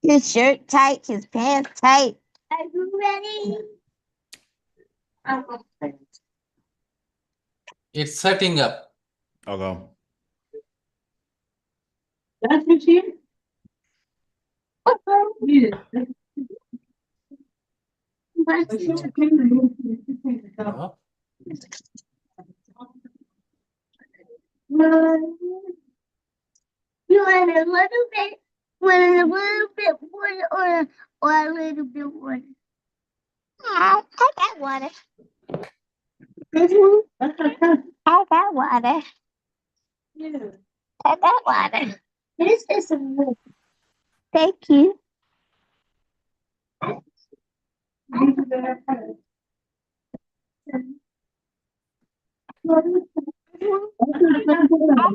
His shirt tight, his pants tight. Are you ready? It's setting up. Okay. That's what she is? Yeah. No? You want a little bit water or a little bit water? I got water. I got water. Yeah. I got water. This is a water. Thank you. I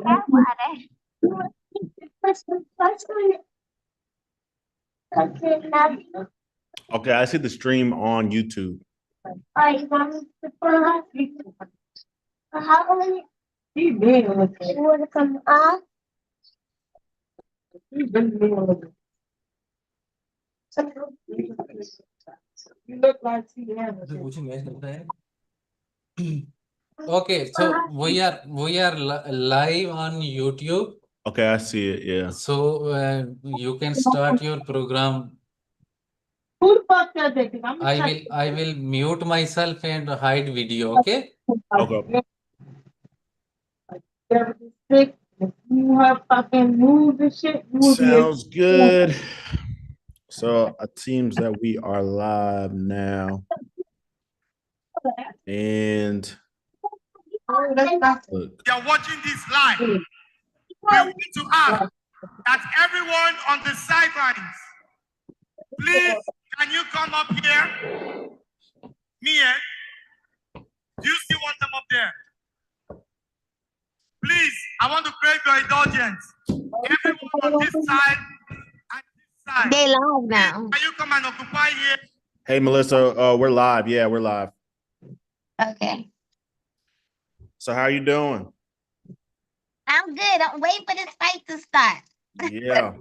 got water. Okay, now. Okay, I see the stream on YouTube. You want me to put how many? He big on it. You want to come up? He big on it. You look like he has it. Okay, so we are live on YouTube. Okay, I see it. Yeah. So you can start your program. Who the fuck does that? 'Cause I'm I will mute myself and hide video. Okay. Okay. Sick. You have fucking move and shit. You will be Sounds good. So it seems that we are live now. And look, You're watching this live. We want to ask that everyone on the sidelines, please, can you come up here? Mia, do you still want them up there? Please, I want to crave your indulgence. Everyone on this side and this side. They live now. Can you come and occupy here? hey Melissa, we're live. Yeah, we're live. Okay. So how you doing? I'm good. I'm waiting for this fight to start. Yeah.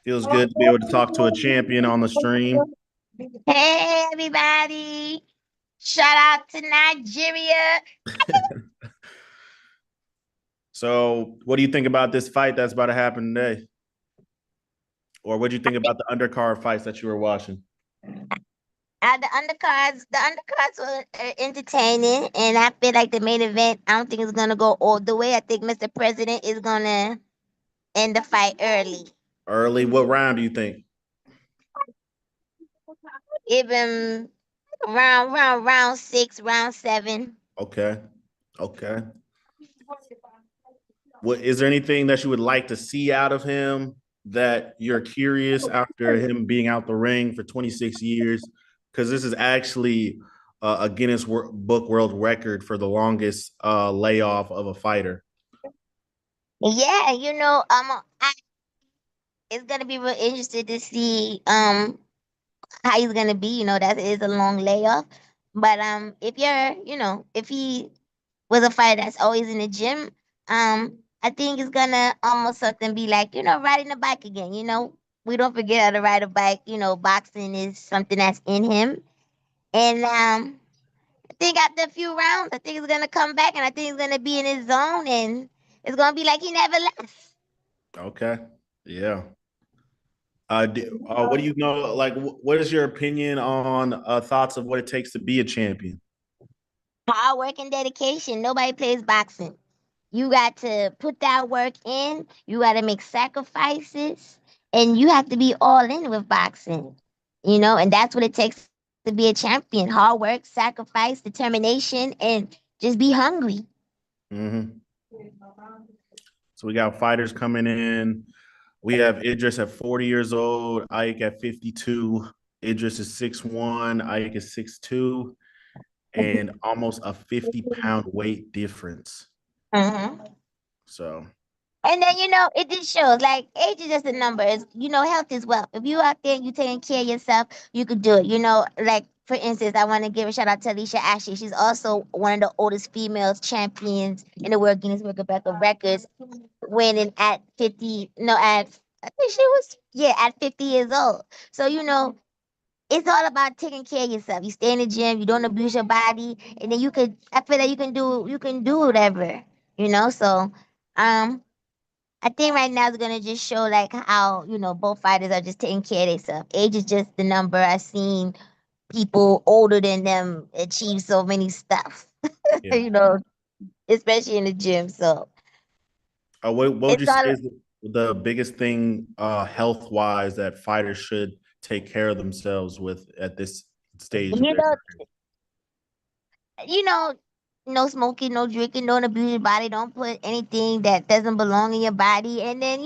Feels good to be able to talk to a champion on the stream. Hey, everybody. Shout out to Nigeria. So what do you think about this fight that's about to happen today? Or what do you think about the undercard fights that you were watching? The undercards were entertaining, and I feel like the main event, I don't think it's gonna go all the way. I think Mr. President is gonna end the fight early. Early? What round do you think? Even round 6, round 7. Okay. Okay. What is there anything that you would like to see out of him that you're curious after him being out the ring for 26 years? Because this is actually a Guinness Book World Record for the longest layoff of a fighter. Yeah, it's gonna be real interesting to see how he's gonna be. That is a long layoff. But if he was a fighter that's always in the gym, I think it's gonna almost something be like, riding a bike again. We don't forget how to ride a bike. Boxing is something that's in him. And I think after a few rounds, I think he's gonna come back, and I think he's gonna be in his zone, and it's gonna be like he never left. Okay. Yeah. What do you know? Like, what is your opinion on thoughts of what it takes to be a champion? Hard work and dedication. Nobody plays boxing. You got to put that work in. You got to make sacrifices, and you have to be all in with boxing. And that's what it takes to be a champion. Hard work, sacrifice, determination, and just be hungry. Mm-hmm. So we got fighters coming in. We have Idris at 40 years old, Ike at 52. Idris is 6'1", Ike is 6'2", and almost a 50-pound weight difference. Mm-hmm. So. And then, it just shows, like, age is just a number. Health is wealth. If you out there and you taking care of yourself, you could do it. Like, for instance, I want to give a shout out to Alicia Ashley. She's also one of the oldest female champions in the World Guinness Book of Records, winning at I think she was, yeah, at 50 years old. So, it's all about taking care of yourself. You stay in the gym, you don't abuse your body, and then I feel that you can do whatever, So, um, I think right now it's gonna just show like how, both fighters are just taking care of themselves. Age is just the number. I've seen people older than them achieve so many stuff, Yeah. you know, especially in the gym. So What would it's you say all is the biggest thing health wise that fighters should take care of themselves with at this stage of you their know, career? you know, no smoking, no drinking, don't abuse your body, don't put anything that doesn't belong in your body, and then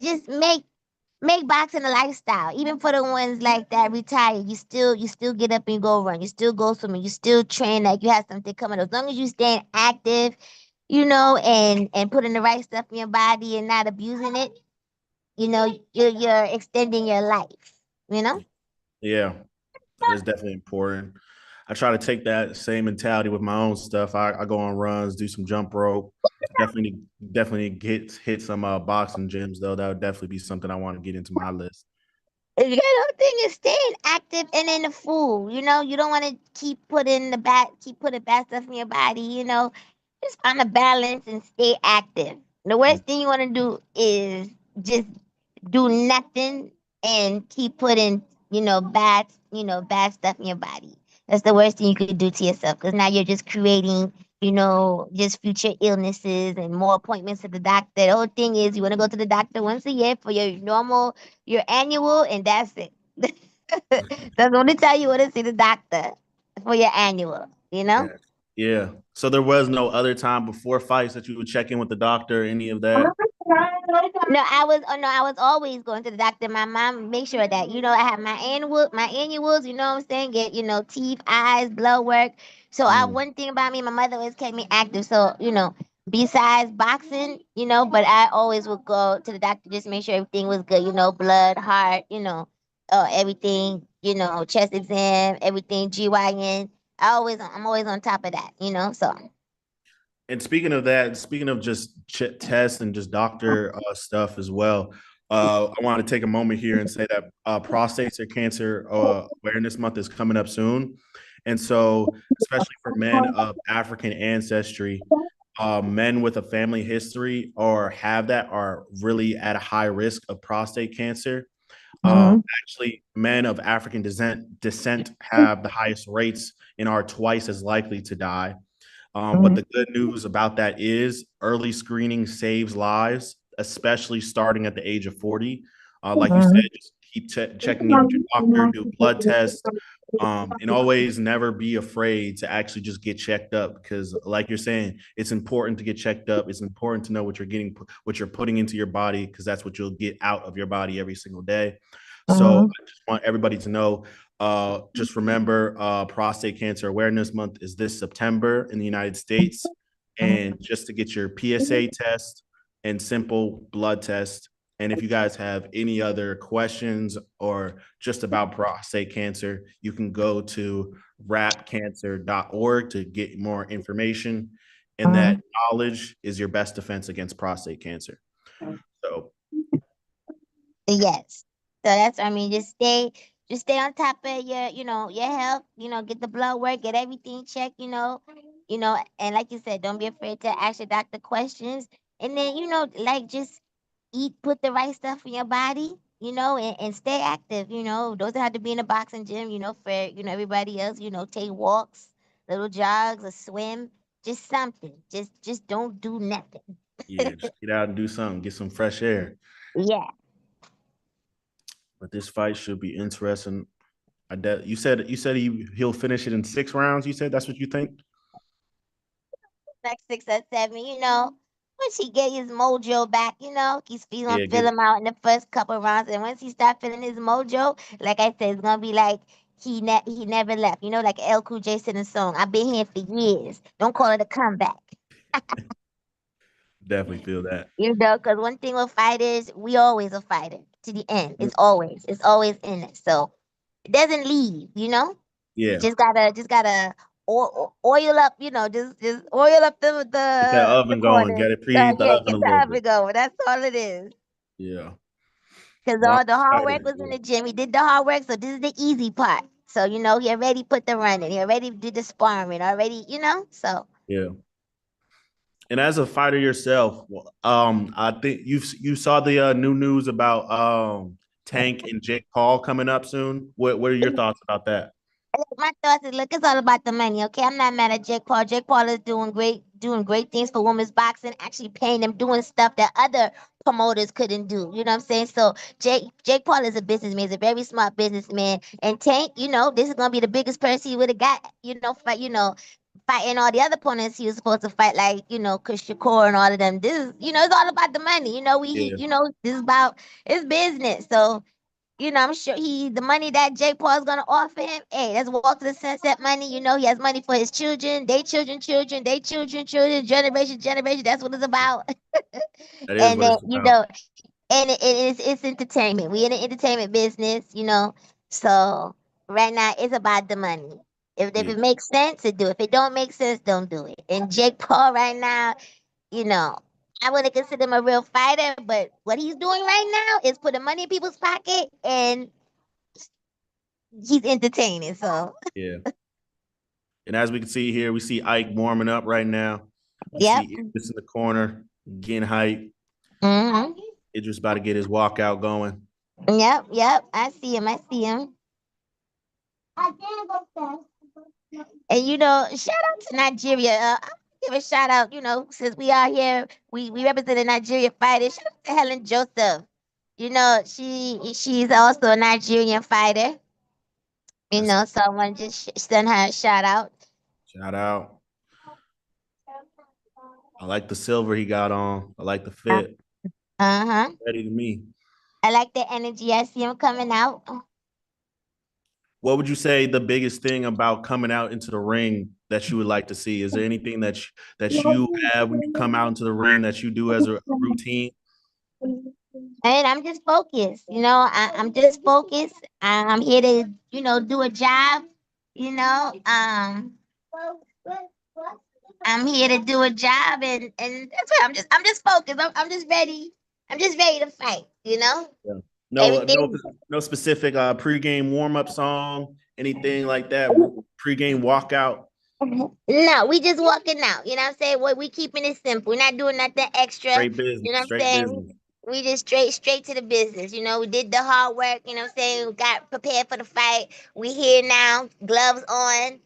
just make boxing a lifestyle. Even for the ones like that retired, you still get up and go run, you still go swimming, you still train like you have something coming. As long as you staying active, and putting the right stuff in your body and not abusing it, you're extending your life. You know. Yeah, that is definitely important. I try to take that same mentality with my own stuff. I go on runs, do some jump rope. Definitely hit some boxing gyms though. That would definitely be something I want to get into my list. You got the thing is staying active and in the food. You don't want to keep putting bad stuff in your body. Just find a balance and stay active. The worst thing you want to do is just do nothing and keep putting, bad stuff in your body. That's the worst thing you could do to yourself because now you're just creating, just future illnesses and more appointments to the doctor. The whole thing is you want to go to the doctor once a year for your annual, and that's it. That's the only time you want to see the doctor for your annual, you know? Yeah. Yeah. So there was no other time before fights that you would check in with the doctor, any of that? No, I was always going to the doctor. My mom make sure that, I have my annuals, you know what I'm saying? Get, teeth, eyes, blood work. So Mm. one thing about me, my mother always kept me active. So, besides boxing, but I always would go to the doctor, just make sure everything was good, blood, heart, everything, chest exam, everything, GYN. I'm always on top of that. So And speaking of that, speaking of just tests and just doctor stuff as well, I want to take a moment here and say that prostate cancer awareness month is coming up soon. And so, especially for men of African ancestry, men with a family history or have that are really at a high risk of prostate cancer. Actually, men of African descent have the highest rates and are twice as likely to die. But the good news about that is early screening saves lives, especially starting at the age of 40. Like you said, just keep checking in with your doctor, do blood tests, and always never be afraid to actually just get checked up because, like you're saying, it's important to get checked up. It's important to know what you're putting into your body because that's what you'll get out of your body every single day. So I just want everybody to know just remember, Prostate Cancer Awareness Month is this September in the United States. And just to get your PSA test and simple blood test. And if you guys have any other questions or just about prostate cancer, you can go to rapcancer.org to get more information. And that knowledge is your best defense against prostate cancer. So yes. So just stay on top of your health, get the blood work, get everything checked, and like you said, don't be afraid to ask your doctor questions. And then, like just put the right stuff in your body, and stay active, Those that have to be in a boxing gym, for everybody else, take walks, little jogs, or swim, just something. Just don't do nothing. yeah, just get out and do something, get some fresh air. Yeah. But this fight should be interesting. You said he'll finish it in 6 rounds. You said that's what you think? Like 6 or 7, once he get his mojo back, he's gonna Yeah, fill him out in the first couple rounds, and once he start feeling his mojo, like I said, it's gonna be like he never left. Like El Cool J said in the song, "I've been here for years. Don't call it a comeback." definitely feel that. Because one thing with fighters, we always a fighter to the end. It's always in it. So it doesn't leave. You Yeah, just gotta oil up. Just oil up the get that the the oven going, corners. get it preheat the Yeah, oven get a the little bit. oven going. That's all it is. Yeah. Because Well, all the hard I'm work was excited. in the gym. He did the hard work, so this is the easy part. So, you know, he already put the running. He already did the sparring. Already, you know, so. Yeah. And as a fighter yourself, I think you saw the new news about Tank and Jake Paul coming up soon. What are your thoughts about that? My thoughts is, look, it's all about the money, okay? I'm not mad at Jake Paul. Jake Paul is doing great things for women's boxing, actually paying them, doing stuff that other promoters couldn't do. You know what I'm saying? So Jake Paul is a businessman, he's a very smart businessman. And Tank, you know, this is gonna be the biggest person he would have got, fighting all the other opponents he was supposed to fight, like, Chris Shakur and all of them. This is, it's all about the money. Yeah. This is about it's business. So I'm sure the money that Jake Paul is gonna offer him, hey, that's walk to the sunset money. He has money for his children, they children, they children, generation. That's what it's about. That is And what then, it's about. and it's entertainment. We in the entertainment business. So right now it's about the money. If Yeah. it makes sense, to do. If it don't make sense, don't do it. And Jake Paul right now, you know, I wouldn't consider him a real fighter, but what he's doing right now is putting money in people's pocket, and he's entertaining. So, Yeah. And as we can see here, we see Ike warming up right now. We yep. see Idris in the corner getting hype. hmm Idris about to get his walkout going. Yep. I see him. And shout out to Nigeria. I give a shout out. Since we are here, we represent the Nigeria fighters. Shout out to Helen Joseph. She's also a Nigerian fighter. So I want to just send her a shout out. Shout out. I like the silver he got on. I like the Uh fit. huh. Ready to me. I like the energy. I see him coming out. What would you say the biggest thing about coming out into the ring that you would like to see? Is there anything that you have when you come out into the ring that you do as a routine? And I'm just focused. I'm just focused. I'm here to, do a job. You know, um, I'm here to do a job, and that's what I'm just focused. I'm just ready. I'm just ready to fight. Yeah. No specific pregame warm up song, anything like that. Pregame walkout. No, we just walking out. You know what I'm saying? We keeping it simple. We're not doing nothing extra. Straight You business. know what I'm Straight saying? business. We just straight to the business. We did the hard work. You know what I'm saying? We got prepared for the fight. We here now, gloves on.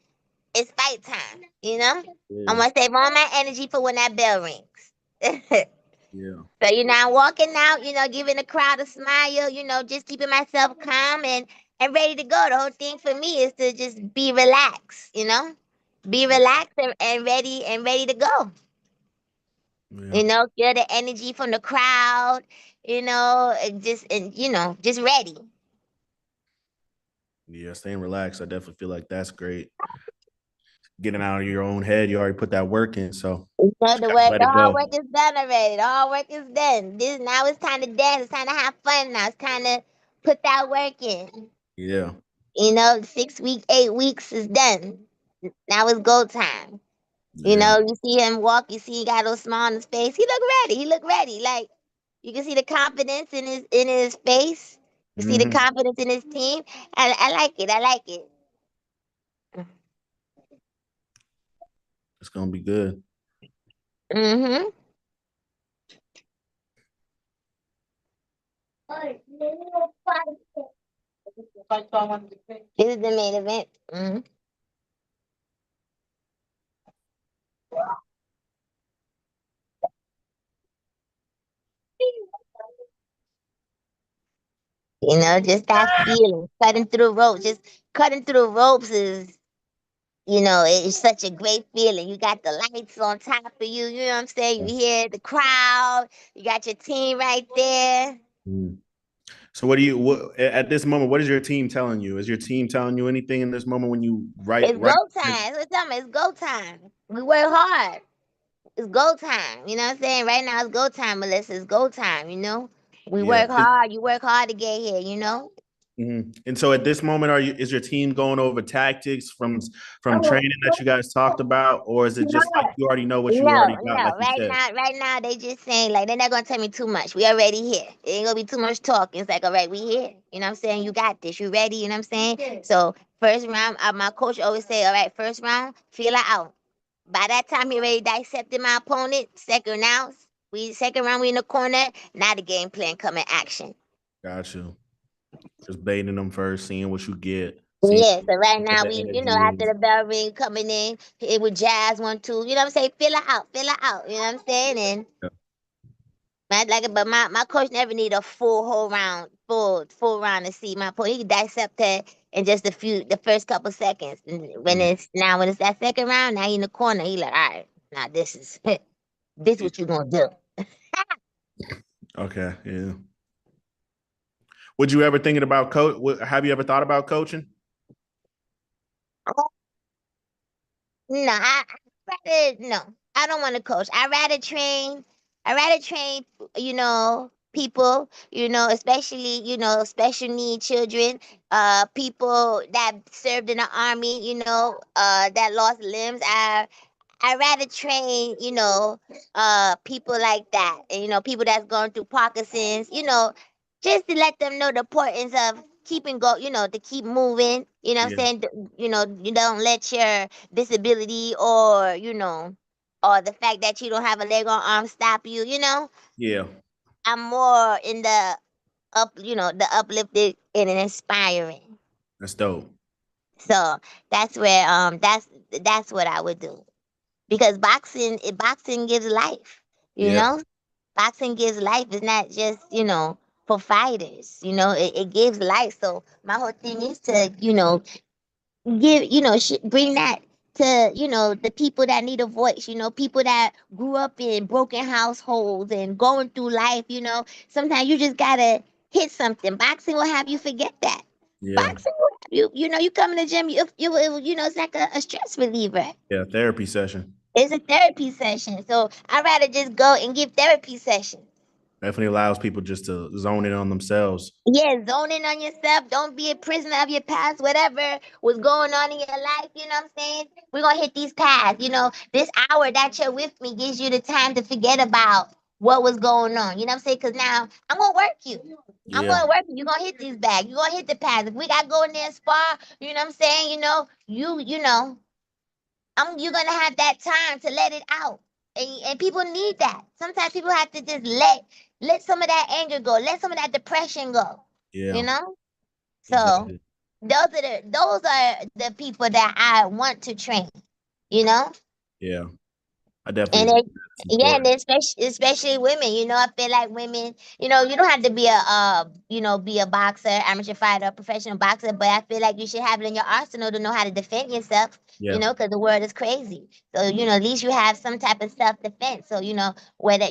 It's fight time. Yeah. I'm gonna save all my energy for when that bell rings. Yeah. So I'm walking out. Giving the crowd a smile. Just keeping myself calm and ready to go. The whole thing for me is to just be relaxed. Be relaxed and ready to go. Yeah. Feel the energy from the crowd, just ready. Yeah. Staying relaxed. I definitely feel like that's great. Getting out of your own head. You already put that work in. So just gotta let The it hard go. work is done already. The hard work is done. Now it's time to dance. It's time to have fun. Now it's time to put that work in. Yeah. 6 weeks, 8 weeks is done. Now it's go time. Yeah. You see him walk. You see he got a little smile on his face. He look ready. Like you can see the confidence in his face. You see the Mm-hmm. confidence in his team. I like it. I like it. It's gonna be good. Mm-hmm. This is the main event. Mm-hmm. Just that feeling, cutting through ropes. Just cutting through ropes is, it's such a great feeling. You got the lights on top of you. You know what I'm saying? You hear the crowd. You got your team right there. Mm. So what at this moment, what is your team telling you? Is your team telling you anything in this moment when you It's right? go time. That's what I'm talking about. It's go time. We work hard. It's go time. You know what I'm saying? Right now it's go time, Melissa. It's go time, We Yeah. work hard. You work hard to get here, And so at this moment, is your team going over tactics from training that you guys talked about, or is it just like you already know what you already got, like you said? Right now, they just saying like they're not gonna tell me too much. We already here. It ain't gonna be too much talk. It's like, all right, we here. You know what I'm saying? You got this. You ready? You know what I'm saying? So first round, my coach always say, all right, first round, feel her out. By that time, he already dissected my opponent. Second round, we in the corner. Now the game plan come in action. Got you. Just baiting them first, seeing what you get. Yeah, so right now the we, energy after is. the bell ring coming in, it would jazz 1, 2, you know what I'm saying? Fill her out, fill her out, you know what I'm saying? And Yeah. but my coach never need a full round to see my point. He can dissect it in just the first couple seconds. And when it's that second round, now he in the corner, he like, all right, now this is this what you gonna do. Okay, yeah. Would you ever thinking about have you ever thought about coaching? No, no. I don't want to coach. I rather train. People. Especially special need children. People that served in the army. That lost limbs. I rather train. People like that. And, people that's going through Parkinson's. Just to let them know the importance of to keep moving. You know what I'm Yeah. saying? You don't let your disability or the fact that you don't have a leg or arm stop you. Yeah. I'm more in the the uplifted and inspiring. That's dope. So that's where that's what I would do. Because boxing gives life, you Yeah. know? Boxing gives life. It's not just, for fighters. It gives life. So my whole thing is to, bring that to, the people that need a voice, people that grew up in broken households and going through life. Sometimes you just gotta hit something. Boxing will have you forget that. Yeah. Boxing will have you come in the gym, it's like a stress reliever. Yeah. Therapy session. It's a therapy session. So I'd rather just go and give therapy sessions. Definitely allows people just to zone in on themselves. Yeah, zone in on yourself. Don't be a prisoner of your past, whatever was going on in your life. You know what I'm saying? We're going to hit these paths. This hour that you're with me gives you the time to forget about what was going on. You know what I'm saying? Because now I'm going to work you. I'm Yeah. going to work you. You're going to hit these bags. You're going to hit the paths. If we got to go in there and spar, you know what I'm saying? You're gonna have that time to let it out. And people need that. Sometimes people have to just let some of that anger go, let some of that depression go. Yeah. So Exactly. those are the people that I want to train, you know? Yeah. I And definitely they, think that's yeah, and important. especially women. I feel like women. You don't have to be be a boxer, amateur fighter, professional boxer. But I feel like you should have it in your arsenal to know how to defend yourself. Yeah. Because the world is crazy. So at least you have some type of self defense. So whether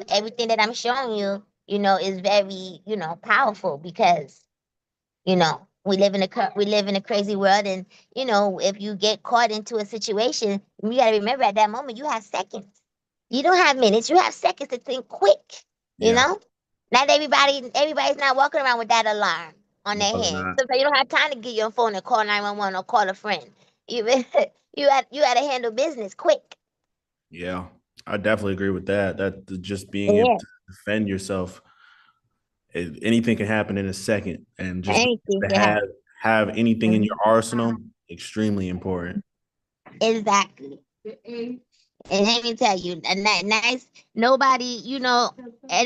everything that I'm showing you, is very powerful because we live in a crazy world, and if you get caught into a situation, you got to remember at that moment you have seconds. You don't have minutes. You have seconds to think quick. Yeah. Not everybody's not walking around with that alarm on No, their they're hand. not. Sometimes you don't have time to get your phone and call 911 or call a friend. You you had to handle business quick. Yeah. I definitely agree with that. That just being able Yeah, to defend yourself, anything can happen in a second, and just being anything able to can happen. have anything in your arsenal, extremely important. Exactly. And let me tell you, nice nobody, and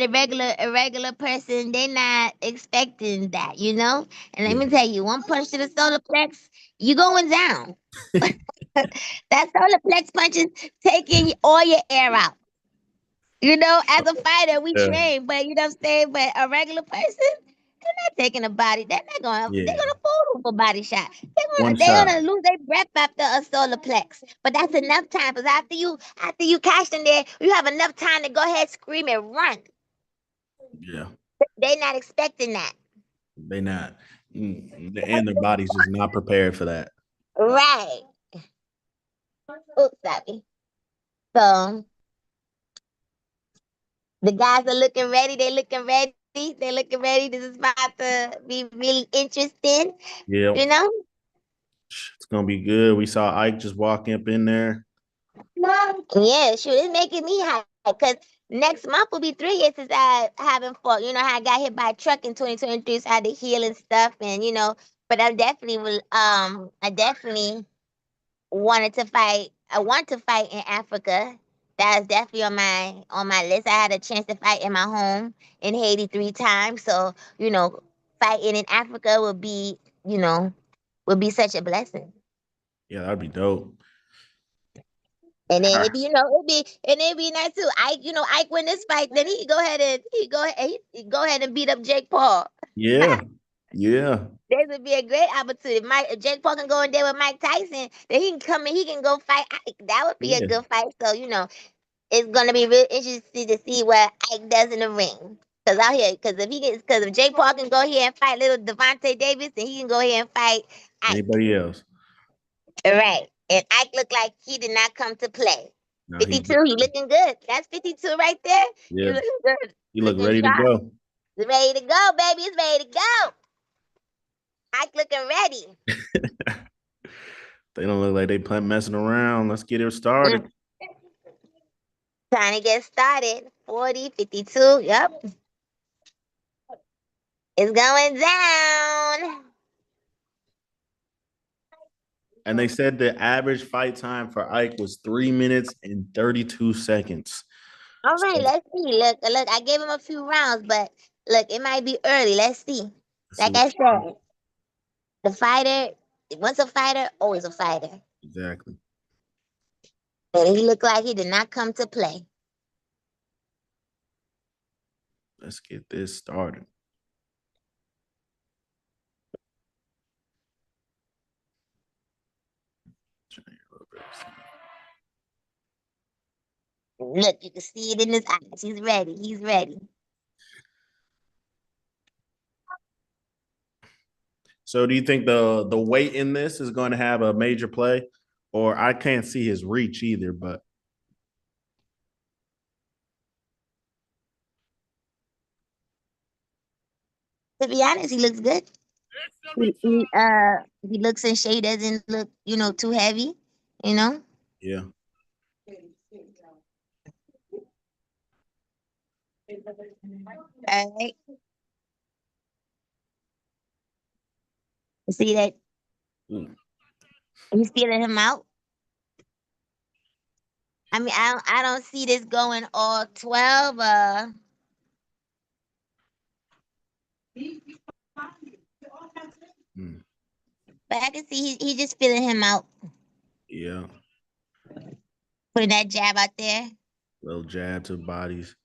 a regular person, they're not expecting that. And let Yeah. me tell you, one punch to the solar plex, you going down. That solar plex punch is taking all your air out. As a fighter, we Yeah. train, but you know what I'm saying? But a regular person, they're not taking a body. They're Yeah. gonna fall off a body shot. One They're shot. gonna lose their breath after a solar plex. But that's enough time because after you cash in there, you have enough time to go ahead, scream and run. Yeah. They're not expecting that. They not. And their body's just not prepared for that. Right. Oops, sorry. So the guys are looking ready, they looking ready. They're looking ready. This is about to be really interesting. Yeah, You know? it's gonna be good. We saw Ike just walk up in there. Yeah, sure. It's making me high because next month will be 3 years since I haven't fought. You know how I got hit by a truck in 2023, so I had to heal and stuff, and But I definitely will. I definitely wanted to fight. I want to fight in Africa. That's definitely on my list. I had a chance to fight in my home in Haiti 3 times, so fighting in Africa would be such a blessing. Yeah, that'd be dope. And then it'd be nice too. Ike win this fight, then he go ahead and beat up Jake Paul. Yeah, yeah, This would be a great opportunity. If Jake Paul can go in there with Mike Tyson, then he can come and he can go fight Ike. That would be a yeah. good fight. So it's gonna be real interesting to see what Ike does in the ring. Because if Jake Paul can go here and fight little Devontae Davis, then he can go here and fight Ike. Anybody else? Right. And Ike looked like he did not come to play. No, 52, he looking good. That's 52 right there. You yeah, looking good. you look Looking ready to sharp. go. It's ready to go, baby. It's ready to go. Ike looking ready. They don't look like they plan messing around. Let's get it started. Trying to get started. 40, 52. Yep. It's going down. And they said the average fight time for Ike was 3 minutes and 32 seconds. All right, let's see. Look, I gave him a few rounds, but look, it might be early. Let's see. Like I said, the fighter, once a fighter, always a fighter. Exactly. And he looked like he did not come to play. Let's get this started. Look, you can see it in his eyes. He's ready. He's ready. So do you think the weight in this is going to have a major play? Or I can't see his reach either, but To be honest, he looks good. He looks in shape. Doesn't look, too heavy. yeah. All right. See that Mm. he's feeling him out. I mean, I don't see this going all 12. Mm. But I can see he just feeling him out. Yeah. Putting that jab out there. Little jab to bodies.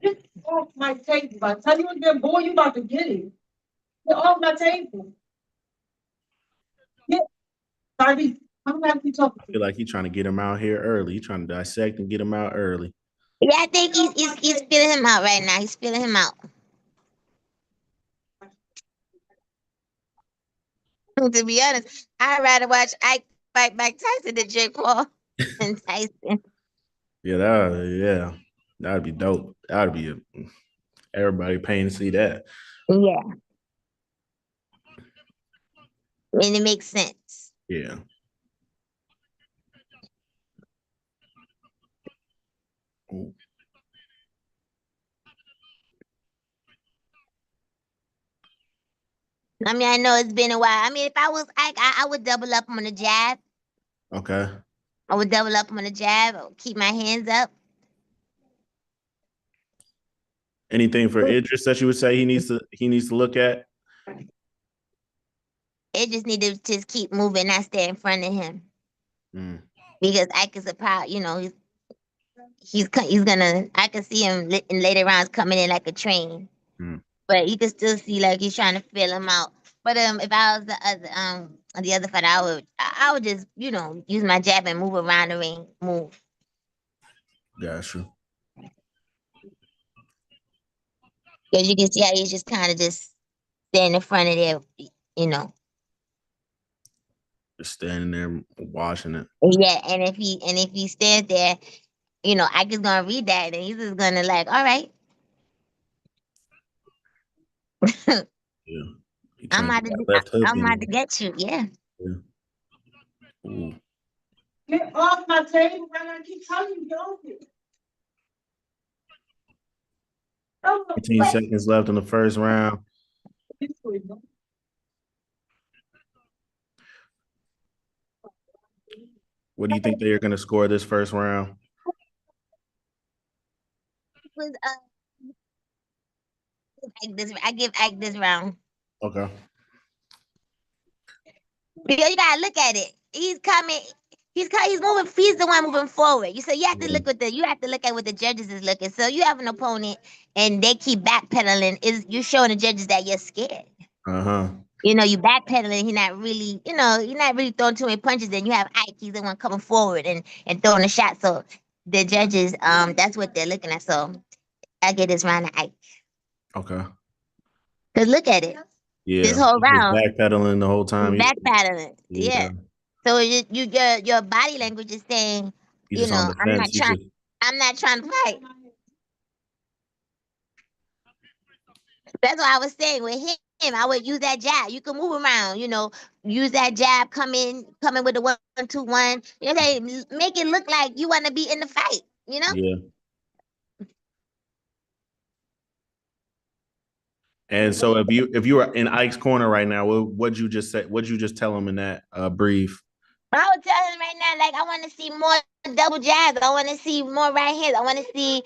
Get off my table. I tell you again, boy, you about to get it. Get off my table. Get, Bobby, I'm gonna have to talk I to feel you. like he's trying to get him out here early. He's trying to dissect and get him out early. Yeah, I think he's feeling him out right now. He's feeling him out. To be honest, I'd rather watch Ike fight Mike Tyson than Jake Paul and Tyson. Yeah, that'd be dope. That'd be everybody paying to see that. Yeah. And it makes sense. Yeah. Ooh. I mean, I know it's been a while. I mean, if I was Ike, I would double up on the jab. Okay. I would double up on the jab. Keep my hands up. Anything for Idris that you would say he needs to look at? It just need to just keep moving, not stay in front of him. Mm. Because Ike is a proud, he's gonna. I can see him in later rounds coming in like a train. Mm. But you can still see like he's trying to feel him out. But if I was the other fighter, I would just use my jab and move around the ring, move. Gotcha. Because you can see how he's just kind of just standing in front of there, Just standing there watching it. Yeah, and if he stands there, Ike is gonna read that and he's just gonna like, all right. Yeah. He I'm changed about to, that left hook I'm about to in. get you. Yeah. Ooh. Get off my table, and I keep telling you, get off it. Oh, 15 seconds left in the first round. What do you think they're going to score this first round? Was I give Ike this round. Okay. Because you gotta look at it. He's coming. He's moving. He's the one moving forward. You you have to look you have to look at what the judges is looking. So you have an opponent and they keep backpedaling. Is you showing the judges that you're scared. Uh-huh. You know, you backpedaling. You're not really, you're not really throwing too many punches. And you have Ike. He's the one coming forward and throwing the shot. So the judges, that's what they're looking at. So I get this round to Ike. Okay. Cause look at it. Yeah. This whole He was round, backpedaling the whole time. backpedaling. Yeah. Yeah. So your body language is saying, He's just on the fence. I'm not trying to fight. That's what I was saying with him. I would use that jab. You can move around, use that jab, come in with the 1-2-1. You know, say make it look like you want to be in the fight, Yeah. And so if you were in Ike's corner right now, what'd you just say? What'd you just tell him in that brief? I would tell him right now, like, I want to see more double jabs. I want to see more right hands. I want to see,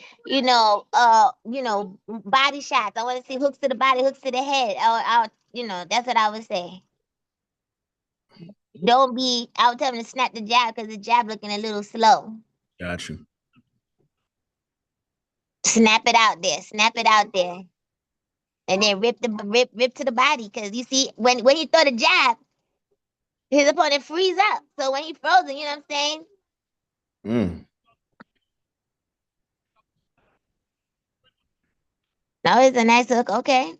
body shots. I want to see hooks to the body, hooks to the head. That's what I would say. I would tell him to snap the jab because the jab looking a little slow. Got you. Snap it out there. And then rip to the body. Because you see, when he throw the jab, his opponent freeze up. So when he frozen, you know what I'm saying? That was a nice hook. Okay.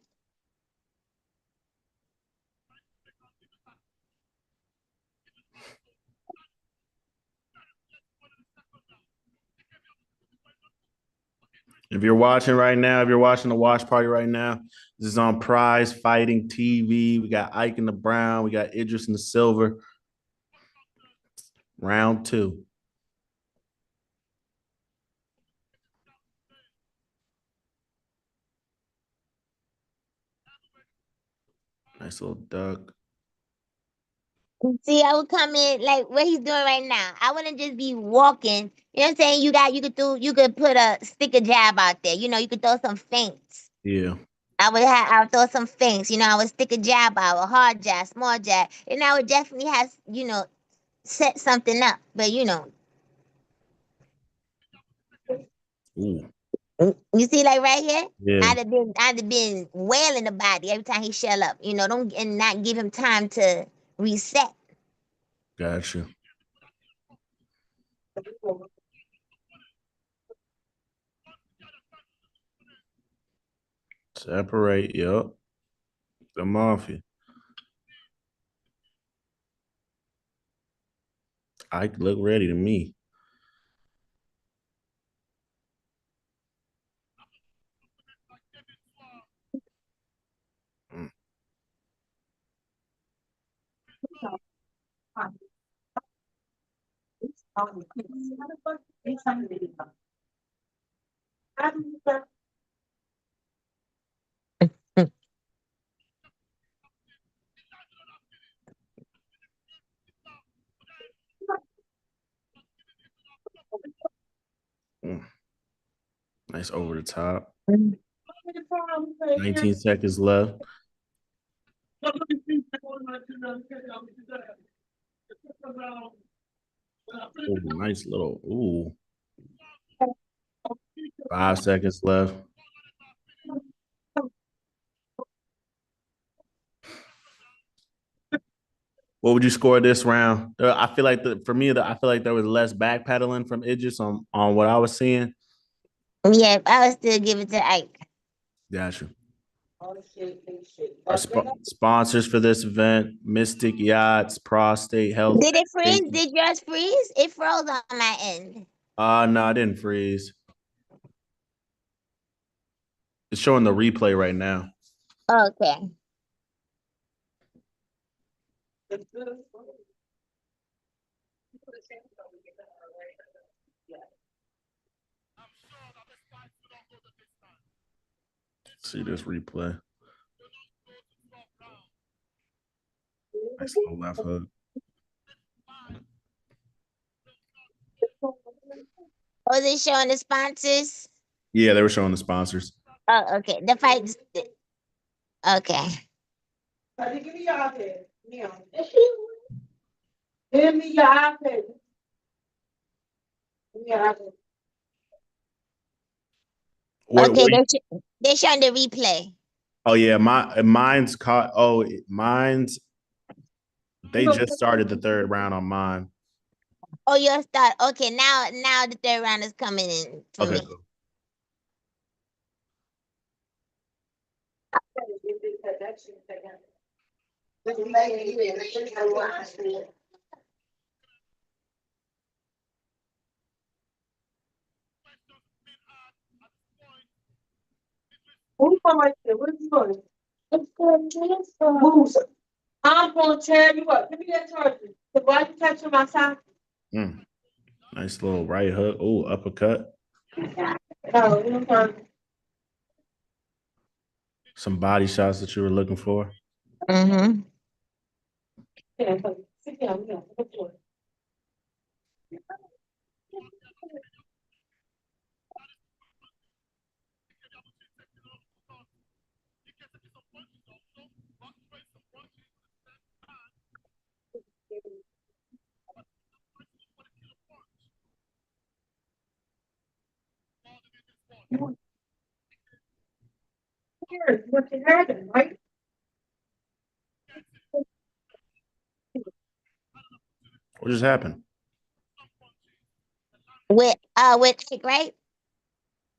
If you're watching right now, if you're watching the watch party right now, this is on Prize Fighting TV. We got Ike in the brown. We got Idris in the silver. Round 2. Nice little duck. See, I would come in like what he's doing right now. I wouldn't just be walking. You know what I'm saying? You could put a stick a jab out there. You could throw some feints. Yeah. I would throw some feints. I would stick a jab out, a hard jab, small jab. And I would definitely have, set something up. But Ooh. you see, like right here, Yeah. I'd have been wailing the body every time he shell up. And not give him time to reset. Gotcha. Separate, yep. The mafia. Ike look ready to me. Nice over the top. 19 seconds left. Ooh, nice little, ooh. 5 seconds left. What would you score this round? I feel like I feel like there was less backpedaling from Idris on what I was seeing. Yeah, I would still give it to Ike. Gotcha. Our sponsors for this event: Mystic Yachts, Prostate Health. Did it freeze? Did yours freeze? It froze on my end. No, I didn't freeze. It's showing the replay right now. Okay. See this replay. Nice little left hook. Was it showing the sponsors? Yeah, they were showing the sponsors. Oh, okay. The fight. Okay. Give me your iPad. Now. Give me your iPad. Give me your iPad. Okay, What they're showing the replay. oh yeah, mine's caught. Oh, mine's. They just started the third round on mine. Oh, your start. Okay, now the third round is coming in for Okay, me. cool. Who's right there? What are you doing? Who's? I'm gonna tear you up. Give me that charger. Why you touching my side? Nice little right hook. Oh, uppercut. No, you don't. Some body shots that you were looking for. Mm-hmm. Yeah, sit down. Yeah, sit down. Here's what you had, right? What just happened? With Ike, right?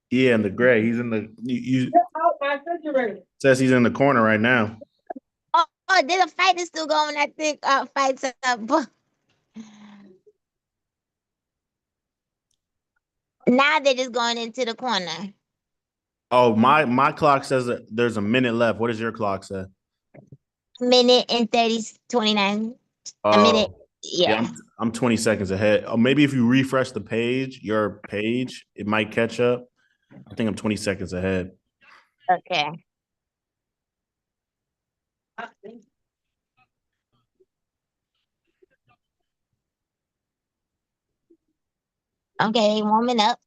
Yeah, in the gray. He's in the. You Get out my refrigerator. says he's in the corner right now. Oh, there's a fight is still going. I think fights up. Now they're just going into the corner. Oh, my clock says that there's a minute left. What does your clock say? Minute and 29. A minute. Yeah. I'm 20 seconds ahead. Oh, maybe if you refresh the page, your page, it might catch up. I think I'm 20 seconds ahead. Okay. Okay, warming up.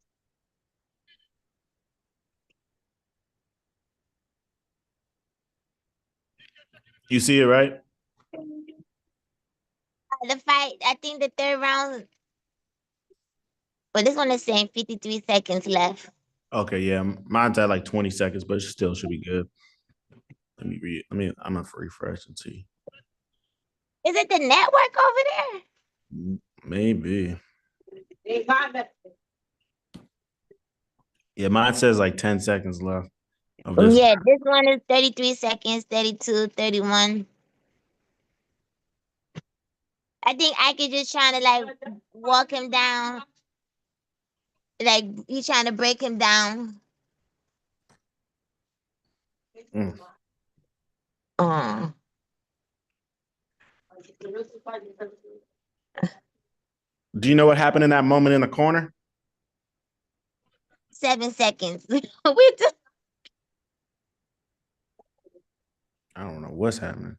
You see it, right? The fight, I think the third round. But this one is saying 53 seconds left. Okay, yeah. Mine's at like 20 seconds, but it still should be good. Let me read. I'm gonna refresh and see. Is it the network over there? Maybe. They got that. Yeah, mine says like 10 seconds left of this. Yeah, this one is 33 seconds, 32, 31. I think I could just trying to like walk him down. Like he's trying to break him down. Mm. Do you know what happened in that moment in the corner? 7 seconds. I don't know what's happening.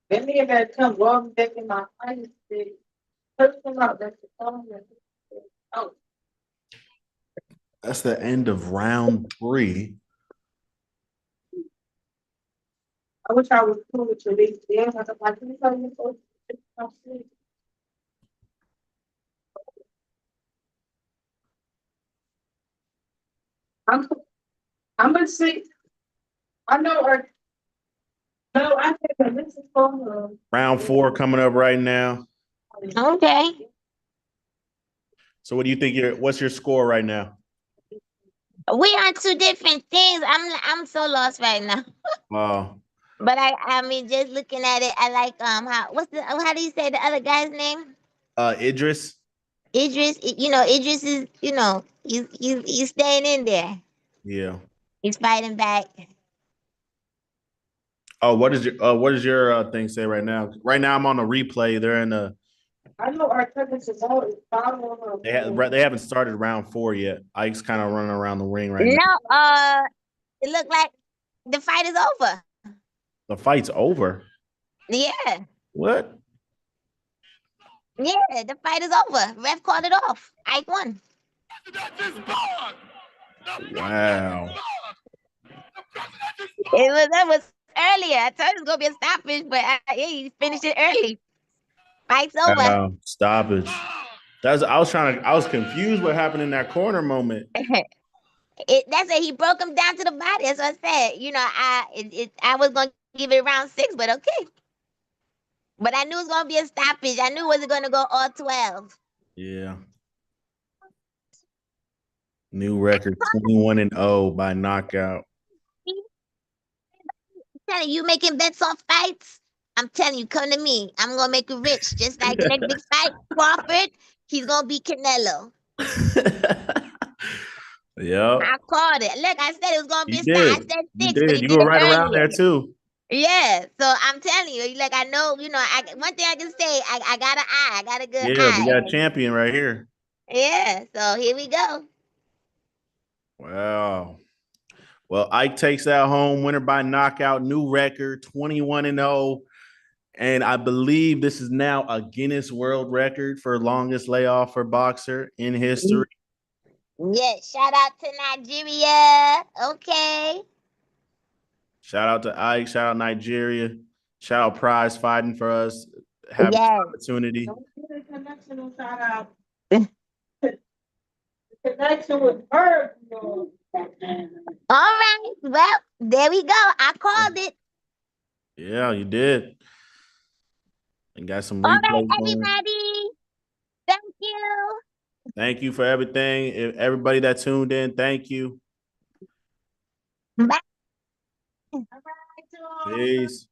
Let me about come walk back in my place. First them out. That's the song. Oh, That's the end of round 3. I wish I was cool with your big damn. I was like, can you tell me so? I'm gonna see. I know her. No, I think this is for Round 4 coming up right now. Okay. So what do you think what's your score right now? We on 2 different things. I'm so lost right now. But I mean just looking at it, I like how do you say the other guy's name? Idris. Idris is, he's staying in there. Yeah. He's fighting back. Oh, what does your thing say right now? Right now, I'm on a replay. They're in a. I know Artemis is always following her. They haven't started round 4 yet. Ike's kind of running around the ring right now. No, it looked like the fight is over. The fight's over. Yeah, What? yeah, the fight is over. Ref called it off. Ike won. Wow. That was earlier. I told you it was gonna be a stoppage, but he finished it early. Fight's over. Wow. Stoppage. I was confused what happened in that corner moment. That's it. He broke him down to the body. That's what I said. I was gonna give it round 6, but okay. But I knew it was gonna be a stoppage. I knew it wasn't gonna go all 12. Yeah. New record 21-0 by knockout. I'm telling you, making bets on fights. I'm telling you, come to me. I'm gonna make you rich. Just like the next big fight, Crawford. He's gonna beat Canelo. Yep. I called it. Look, I said it was gonna be You a star. I did. said You 6, but he did. did You were it right around earlier. there too. Yeah, so I'm telling you, like I know, one thing I can say, I got an eye, I got a good Yeah, we eye. got a champion right here. Yeah, so here we go. Wow. Well, Ike takes that home, winner by knockout, new record, 21-0. And I believe this is now a Guinness World Record for longest layoff for boxer in history. Yeah, shout out to Nigeria. Okay. Shout out to Ike, shout out Nigeria, shout out Prize fighting for us, having this Yes. opportunity. Don't get a connection on shout out. The connection with her, All right. Well, there we go. I called it. Yeah, you did. And got some All replays right, going. everybody. Thank you. Thank you for everything. Everybody that tuned in, thank you. Bye. Peace.